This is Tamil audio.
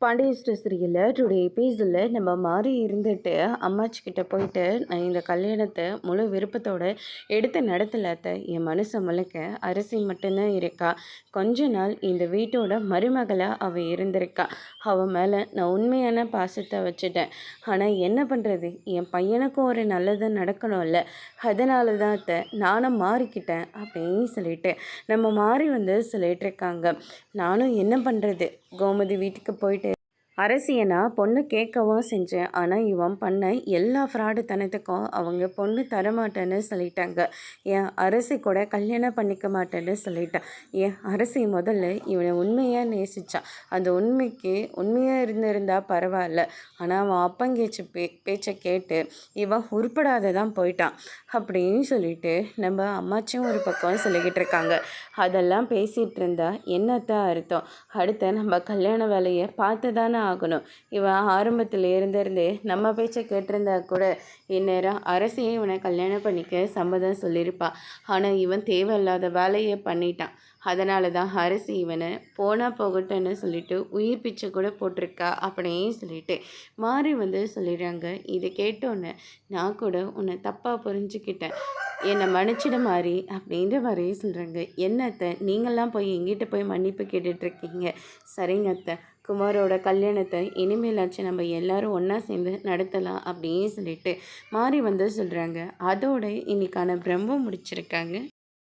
பாண்டியஸ்டர் சீரியலில் டுடே எபிசோடில் நம்ம மாறி இருந்துட்டு அம்மாச்சி கிட்ட போயிட்டு நான் இந்த கல்யாணத்தை முழு விருப்பத்தோடு எடுத்து நடத்தலாத்த என் மனசை முழுக்க அரசி மட்டும்தான் இருக்கா. கொஞ்ச நாள் இந்த வீட்டோட மருமகளாக அவள் இருந்திருக்கா. அவன் மேலே நான் உண்மையான பாசத்தை வச்சுட்டேன். ஆனால் என்ன பண்ணுறது, என் பையனுக்கும் ஒரு நல்லது நடக்கணும்ல, அதனால தான் அத்தை நானும் மாறிக்கிட்டேன் அப்படின்னு சொல்லிட்டு நம்ம மாறி சொல்லிட்டு இருக்காங்க. நானும் என்ன பண்ணுறது, கோமதி வீட்டுக்கு போயிட்டு அரசியனா பொண்ணு கேட்கவும் செஞ்சேன். ஆனால் இவன் பண்ண எல்லா ஃப்ராடு தனத்துக்கும் அவங்க பொண்ணு தரமாட்டேன்னு சொல்லிட்டாங்க. என் அரசி கூட கல்யாணம் பண்ணிக்க மாட்டேன்னு சொல்லிட்டான். என் அரசி முதல்ல இவனை உண்மையாக நேசித்தான். அந்த உண்மைக்கு உண்மையாக இருந்திருந்தா பரவாயில்ல. ஆனால் அவன் அப்பங்கேச்சு பேச்சை கேட்டு இவன் உருப்படாத போயிட்டான் அப்படின்னு சொல்லிட்டு நம்ம அம்மாச்சியும் ஒரு பக்கம் சொல்லிக்கிட்டு இருக்காங்க. அதெல்லாம் பேசிகிட்டு இருந்தா என்னத்தான் அர்த்தம்? அடுத்த நம்ம கல்யாண வேலையை பார்த்து தானே ஆகணும். இவன் ஆரம்பத்தில் இருந்தே நம்ம பேச்சை கேட்டிருந்தா கூட இந்நேரம் அரசியை இவனை கல்யாணம் பண்ணிக்க சம்மதம் சொல்லியிருப்பா. ஆனால் இவன் தேவையில்லாத வேலையை பண்ணிட்டான். அதனால தான் அரசி இவனை போனால் போகட்டும்னு சொல்லிட்டு உயிர் பிச்சை கூட போட்டிருக்கா அப்படின்னு சொல்லிட்டு மாறி சொல்லிடுறாங்க. இதை கேட்டோன்னே நான் கூட உன்னை தப்பாக புரிஞ்சுக்கிட்டேன், என்னை மன்னிச்சிட மாறி அப்படின்ற மாதிரியே சொல்கிறாங்க. என்னத்தை நீங்கள்லாம் போய் எங்கிட்ட போய் மன்னிப்பு கேட்டுட்ருக்கீங்க? சரிங்க அத்தை, குமாரோட கல்யாணத்தை இனிமேலாச்சும் நம்ம எல்லாரும் ஒன்றா சேர்ந்து நடத்தலாம் அப்படின்னு சொல்லிட்டு மாறி சொல்கிறாங்க. அதோட இன்னைக்கான பிரம்மம் முடிச்சிருக்காங்க.